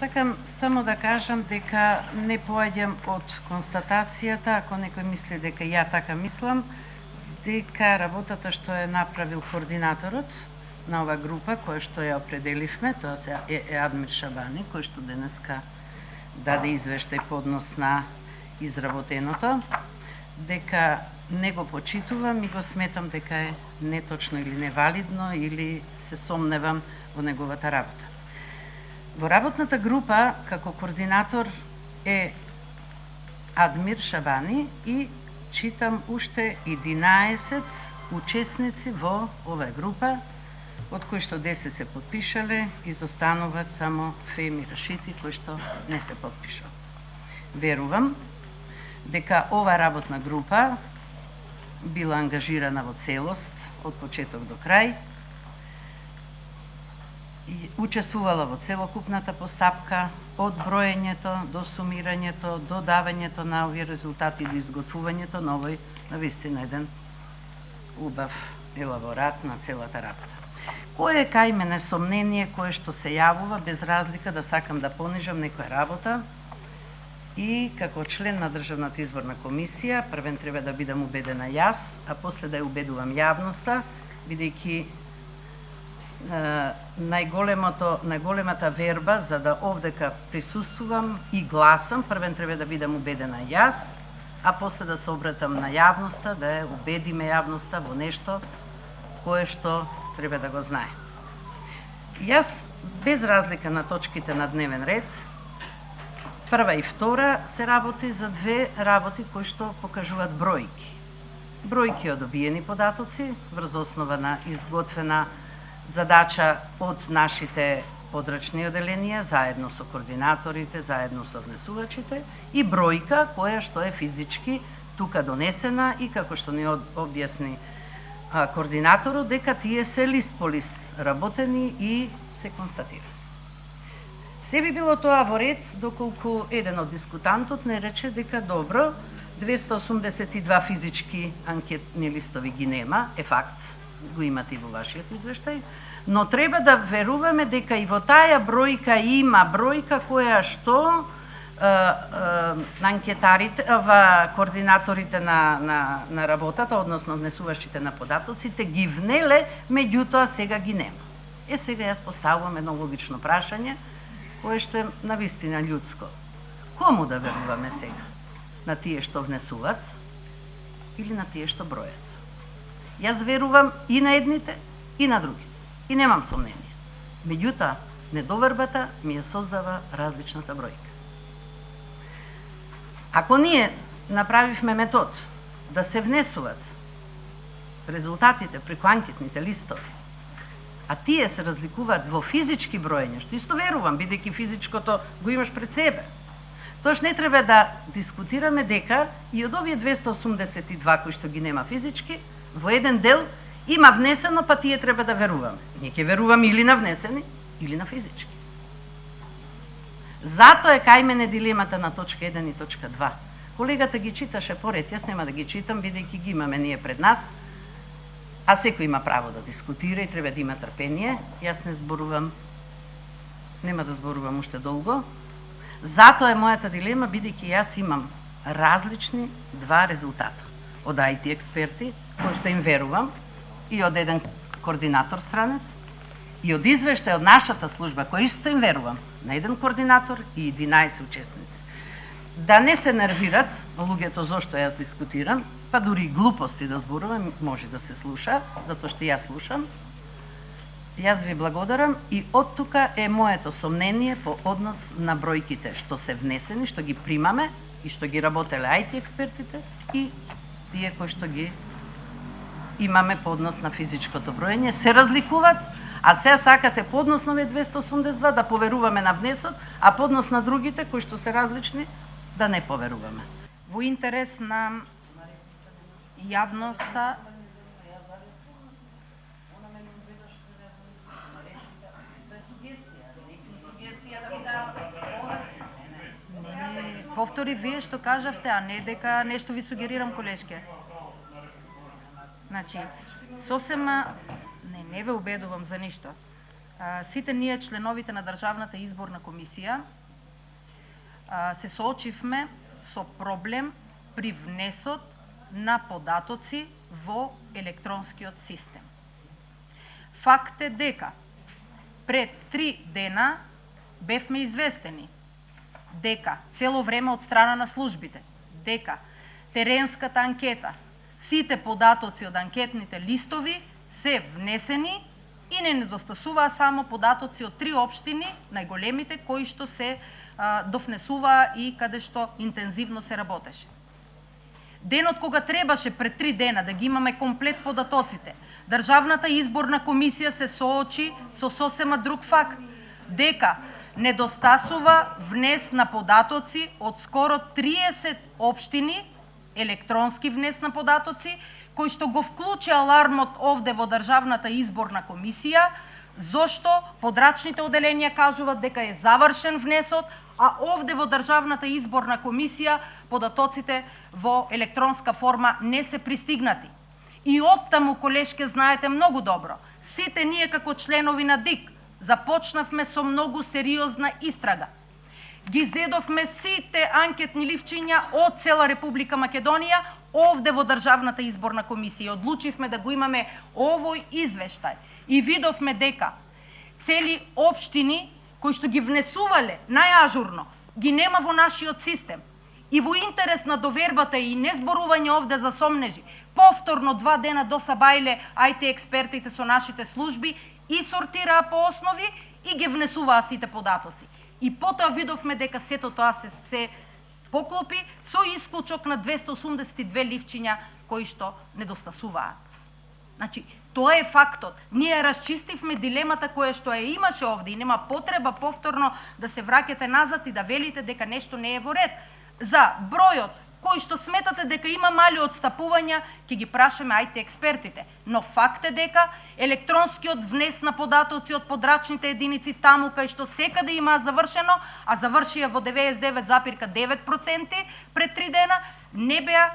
Сакам само да кажам дека не поаѓам од констатацијата, ако некој мисли дека ја така мислам, дека работата што е направил координаторот на ова група, која што ја определивме, тоа е Адмир Шабани, кој што денеска даде извештај поднос на изработеното, дека не го почитувам и го сметам дека е неточно или невалидно или се сомневам во неговата работа. Во работната група како координатор е Адмир Шабани и читам уште 11 учесници во оваа група, од кои што 10 се подпишале, изостанува само Феми Рашити кој што не се подпишал. Верувам дека ова работна група била ангажирана во целост од почеток до крај, и учествувала во целокупната постапка, од броењето до сумирањето, до давањето на овие резултати, до изготвувањето на овој навистина еден убав елаборат на целата работа. Кое е кај мене сомнение кое што се јавува, без разлика да сакам да понижам некоја работа, и како член на Државната изборна комисија, првен треба да бидам убедена јас, а после да ја убедувам јавноста, бидејќи најголемата верба за да овдека присуствувам и гласам, првен треба да бидам убедена јас, а после да се обратам на јавноста, да ја убедиме јавноста во нешто кое што треба да го знае. Јас, без разлика на точките на дневен ред, прва и втора се работи за две работи кои што покажуваат бројки. Бројки од добиени податоци врз основа на изготвена задача од нашите подрачни оделенија, заедно со координаторите, заедно со внесувачите, и бројка која што е физички тука донесена и како што ни објасни координаторот, дека тие се лист по лист работени и се констатира. Се би било тоа во ред, доколку еден од дискутантот не рече дека добро, 282 физички анкетни листови ги нема, е факт, го имате и во вашиот извештај, но треба да веруваме дека и во таа бројка има бројка која што анкетарите, координаторите на работата, односно внесувачите на податоците, ги внеле, меѓутоа сега ги нема. Сега јас поставувам едно логично прашање, кое што е навистина људско. Кому да веруваме сега? На тие што внесуват или на тие што бројат? Јас верувам и на едните, и на другите. И немам сомнение. Меѓутоа, недовербата ми ја создава различната бројка. Ако ние направивме метод да се внесуват резултатите преку анкетните листови, а тие се разликуваат во физички броење, што исто верувам, бидејќи физичкото го имаш пред себе, тоаш не треба да дискутираме дека и од овие 282 кои што ги нема физички, во еден дел има внесено, па тие треба да веруваме. Ние ќе веруваме или на внесени, или на физички. Затоа е кај мене дилемата на точка 1 и точка 2. Колегата ги читаше поред, јас нема да ги читам, бидејќи ги имаме ние пред нас, а секој има право да дискутира и треба да има трпение. Јас не зборувам, нема да зборувам уште долго. Затоа е мојата дилема, бидејќи јас имам различни два резултата. Од IT експерти, кои што им верувам, и од еден координатор странец, и од извештај од нашата служба, кој исто им верувам, на еден координатор и 11 учесници. Да не се нервират луѓето зошто јас дискутирам, па дури глупости да зборувам, може да се слуша, затоа што јас слушам. Јас ви благодарам и од тука е моето сомнение по однос на бројките што се внесени, што ги примаме и што ги работеле IT експертите и тие кои што ги имаме по однос на физичкото броење, се разликуваат, а сега сакате по однос на 282 да поверуваме на внесот, а по однос на другите кои што се различни да не поверуваме. Во интерес на јавноста, повтори вие што кажавте, а не дека нешто ви сугерирам, колешке. Значи, сосема не ве убедувам за ништо. Сите ние членовите на Државната изборна комисија се соочивме со проблем при внесот на податоци во електронскиот систем. Факт е дека пред 3 дена бевме известени дека цело време од страна на службите, дека теренската анкета, сите податоци од анкетните листови се внесени и не недостасуваа само податоци од 3 општини, најголемите, кои што се довнесуваа и каде што интензивно се работеше. Денот кога требаше пред 3 дена да ги имаме комплет податоците, Државната изборна комисија се соочи со сосема друг факт, дека недостасува внес на податоци од скоро 30 општини, електронски внес на податоци, кој што го вклучи алармот овде во Државната изборна комисија, зошто подрачните оделенија кажуваат дека е завршен внесот, а овде во Државната изборна комисија податоците во електронска форма не се пристигнати. И оттаму, колешке, знаете многу добро, сите ние како членови на ДИК започнавме со многу сериозна истрага. Ги зедовме сите анкетни ливчиња од цела Република Македонија овде во Државната изборна комисија. Одлучивме да го имаме овој извештај и видовме дека цели општини кои што ги внесувале најажурно ги нема во нашиот систем. И во интерес на довербата и не зборување овде за сомнежи, повторно 2 дена досабајле IT експертите со нашите служби и сортираа по основи и ги внесуваа сите податоци. И потоа видовме дека сето тоа се поклопи со исклучок на 282 ливчиња кои што недостасуваат. Значи, тоа е фактот. Ние расчистивме дилемата која што ја имаше овде и нема потреба повторно да се враќате назад и да велите дека нешто не е во ред. За бројот кој што сметате дека има мали отстапувања, ќе ги прашаме IT експертите. Но факт е дека електронскиот внес на податоци од подрачните единици таму кај што секаде има завршено, а завршија во 99,9% пред 3 дена, не беа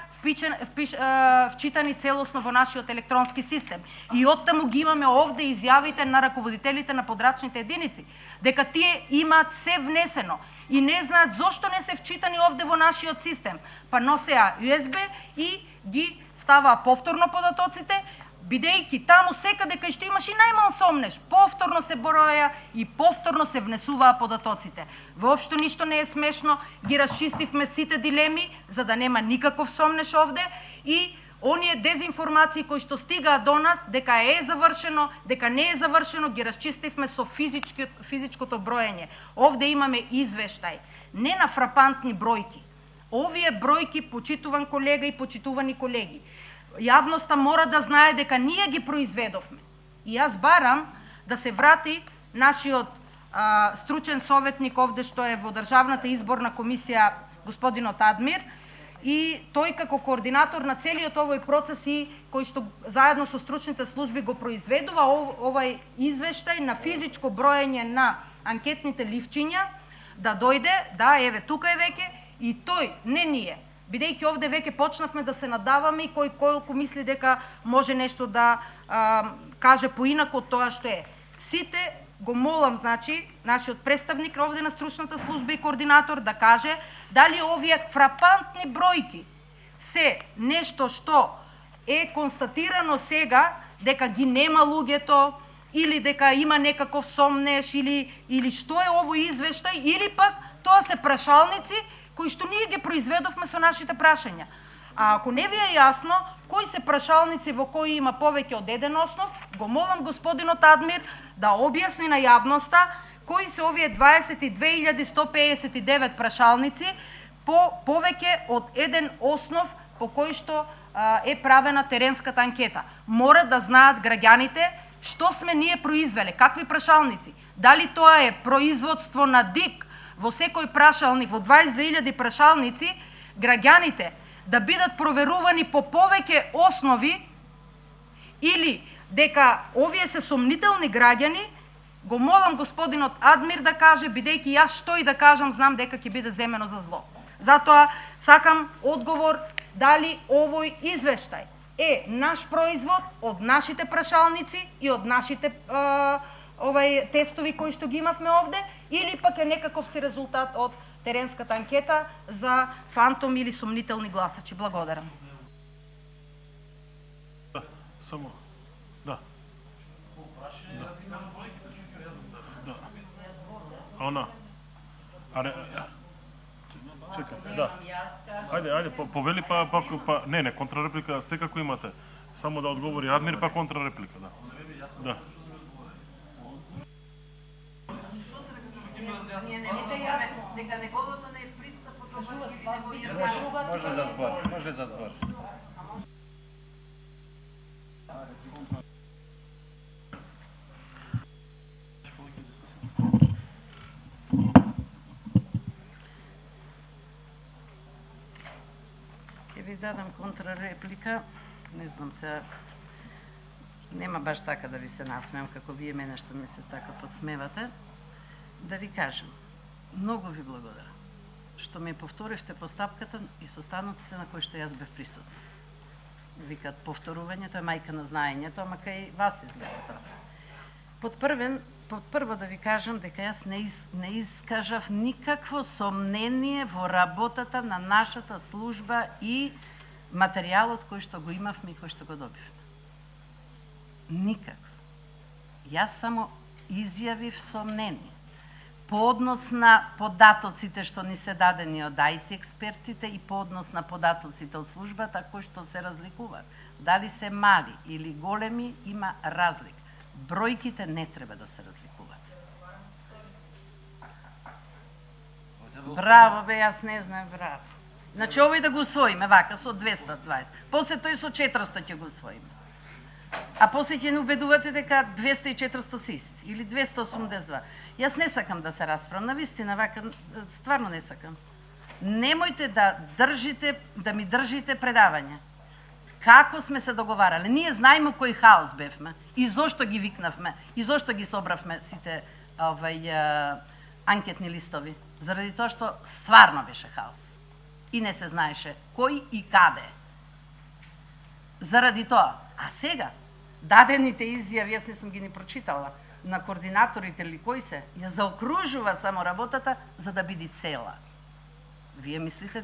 вчитани целосно во нашиот електронски систем. И оттаму ги имаме овде изјавите на раководителите на подрачните единици, дека тие имаат се внесено и не знаат зошто не се вчитани овде во нашиот систем. Па носеа USB и ги ставаа повторно податоците, бидејќи таму секаде кај што имаш и најмал сомнеш, повторно се броја и повторно се внесуваа податоците. Воопшто ништо не е смешно, ги расчистивме сите дилеми, за да нема никаков сомнеш овде и оние дезинформации кои што стигаат до нас, дека е завршено, дека не е завршено, ги расчистивме со физичкото броење. Овде имаме извештај, не на фрапантни бројки. Овие бројки, почитуван колега и почитувани колеги, јавноста мора да знае дека ние ги произведовме. И јас барам да се врати нашиот стручен советник овде што е во Државната изборна комисија, господинот Адмир, и тој како координатор на целиот овој процес и кој што заедно со стручните служби го произведува овај извештај на физичко броење на анкетните ливчиња, да дојде, да, еве тука е веќе, и тој, не ние, бидејќи овде веќе почнавме да се надаваме и кој колку мисли дека може нешто да каже поинако од тоа што е. Сите го молам, значи, нашиот представник овде на стручната служба и координатор да каже дали овие фрапантни бројки се нешто што е констатирано сега дека ги нема луѓето или дека има некаков сомнеш или што е овој извештај или пак тоа се прашалници кои што ние ги произведовме со нашите прашања. А ако не ви е јасно кои се прашалници во кои има повеќе од еден основ, го молам господинот Адмир да објасни на јавноста кои се овие 22.159 прашалници по повеќе од еден основ по кој што е правена теренската анкета. Мора да знаат граѓаните што сме ние произвеле, какви прашалници. Дали тоа е производство на ДИК во секој прашалник, во 22.000 прашалници, граѓаните да бидат проверувани по повеќе основи или дека овие се сомнителни граѓани, го молам господинот Адмир да каже, бидејќи јас што и да кажам, знам дека ќе биде земено за зло. Затоа сакам одговор дали овој извештај е наш производ од нашите прашалници и од нашите тестови кои што ги имавме овде, или пак е некаков си резултат од теренската анкета за фантом или сомнителни гласачи. Благодарам. Само, да. Она. Аре, чекај, да. Ајде, повели па, не, контрареплика секако имате. Само да одговори Адмир, па контрареплика, да. Да. Дека неговото не е пристапот, Може за збор. Ќе ви дадам контрареплика. Не знам сега. Нема баш така да ви се насмеам како вие мене што ми се така подсмевате. Да ви кажам, многу ви благодарам што ми повторивте постапката и состаноците на кои што јас бев присутна. Викат, повторувањето е мајка на знаењето, ама кај вас изгледа тоа. Прво да ви кажам дека јас не искажав никакво сомнение во работата на нашата служба и материјалот кој што го имавме и кој што го добивме. Никакво. Јас само изјавив сомнение по однос на податоците што ни се дадени од IT експертите и по однос на податоците од службата кои што се разликуваат. Дали се мали или големи, има разлика. Бројките не треба да се разликуваат. Браво, бе, јас не знам, браво. Значи, овој да го усвоиме, вака, со 220. После тој со 400 ќе го усвоиме. А после ќе не убедувате дека 200 и 400 се исти, или 282. Јас не сакам да се расправам, навистина, вака, стварно не сакам. Немојте да ми држите предавања. Како сме се договарале? Ние знаеме кој хаос бевме и зошто ги викнавме и зошто ги собравме сите анкетни листови. Заради тоа што стварно беше хаос. И не се знаеше кој и каде. Заради тоа. А сега, дадените изјави, јас не сум ги ни прочитала, на координаторите или кои се, ја заокружува само работата за да биде цела. Вие мислите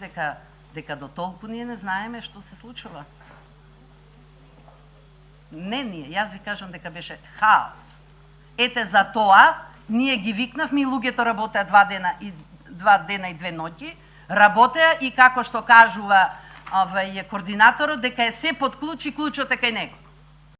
дека до толку ние не знаеме што се случува? Не ние, јас ви кажам дека беше хаос. Ете за тоа ние ги викнавме и луѓето работеа 2 дена и 2 ноќи, работеа и како што кажува координаторот дека е се под клуч и клучот е кај него.